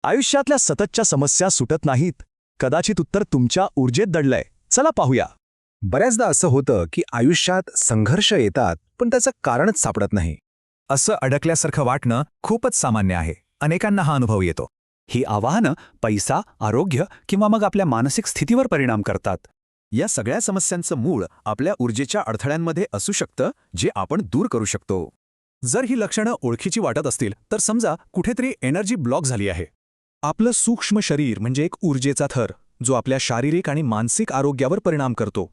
आयुष्यातल्या सततच्या समस्या सुटत नाहीत. कदाचित उत्तर तुमच्या ऊर्जेत दडलंय. चला पाहूया. बऱ्याचदा असं होतं की आयुष्यात संघर्ष येतात पण त्याचं कारणच सापडत नाही. असं अडकल्यासारखं वाटणं खूपच सामान्य आहे. अनेकांना हा अनुभव येतो. ही आव्हानं पैसा, आरोग्य किंवा मग आपल्या मानसिक स्थितीवर परिणाम करतात. या सगळ्या समस्यांचं मूळ आपल्या ऊर्जेच्या अडथळ्यांमध्ये असू शकतं, जे आपण दूर करू शकतो. जर ही लक्षणं ओळखीची वाटत असतील तर समजा कुठेतरी एनर्जी ब्लॉक झाली आहे. आपलं सूक्ष्म शरीर म्हणजे एक ऊर्जेचा थर, जो आपल्या शारीरिक आणि मानसिक आरोग्यावर परिणाम करतो.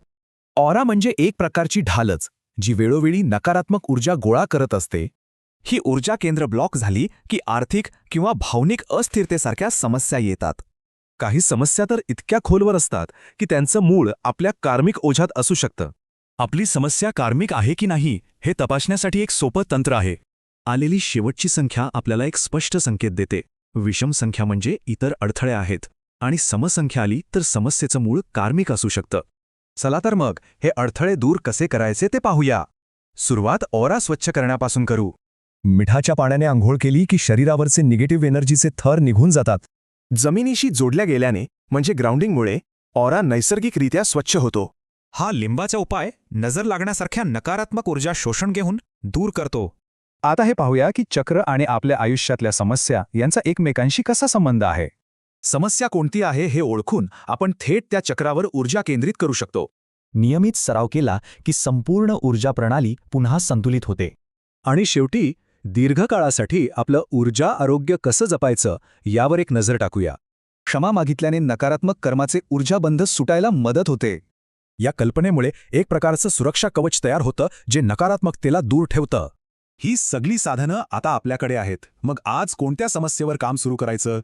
ऑरा म्हणजे एक प्रकारची ढालच, जी वेळोवेळी नकारात्मक ऊर्जा गोळा करत असते. ही ऊर्जा केंद्र ब्लॉक झाली की आर्थिक किंवा भावनिक अस्थिरतेसारख्या समस्या येतात. काही समस्या तर इतक्या खोलवर असतात की त्यांचं मूळ आपल्या कार्मिक ओझ्यात असू शकतं. आपली समस्या कार्मिक आहे की नाही हे तपासण्यासाठी एक सोपं तंत्र आहे. आलेली शेवटची संख्या आपल्याला एक स्पष्ट संकेत देते. विषम संख्या म्हणजे इतर अडथळे आहेत आणि समसंख्या आली तर समस्येचं मूळ कार्मिक असू शकतं. चला तर मग हे अडथळे दूर कसे करायचे ते पाहूया. सुरुवात ऑरा स्वच्छ करण्यापासून करू. मिठाच्या पाण्याने आंघोळ केली की शरीरावरचे निगेटिव्ह एनर्जीचे थर निघून जातात. जमिनीशी जोडल्या गेल्याने म्हणजे ग्राउंडिंगमुळे ऑरा नैसर्गिकरित्या स्वच्छ होतो. हा लिंबाचा उपाय नजर लागण्यासारख्या नकारात्मक ऊर्जा शोषण घेऊन दूर करतो. आता हे पाहूया की चक्र आणि आपल्या आयुष्यातल्या समस्या यांचा एकमेकांशी कसा संबंध आहे. समस्या कोणती आहे हे ओळखून आपण थेट त्या चक्रावर ऊर्जा केंद्रित करू शकतो. नियमित सराव केला की संपूर्ण ऊर्जा प्रणाली पुन्हा संतुलित होते. आणि शेवटी दीर्घकाळासाठी आपलं ऊर्जा आरोग्य कसं जपायचं यावर एक नजर टाकूया. क्षमा मागितल्याने नकारात्मक कर्माचे ऊर्जाबंध सुटायला मदत होते. या कल्पनेमुळे एक प्रकारचं सुरक्षा कवच तयार होतं, जे नकारात्मकतेला दूर ठेवतं. ही सगळी साधनं आता आपल्याकडे आहेत. मग आज कोणत्या समस्येवर काम सुरू करायचं?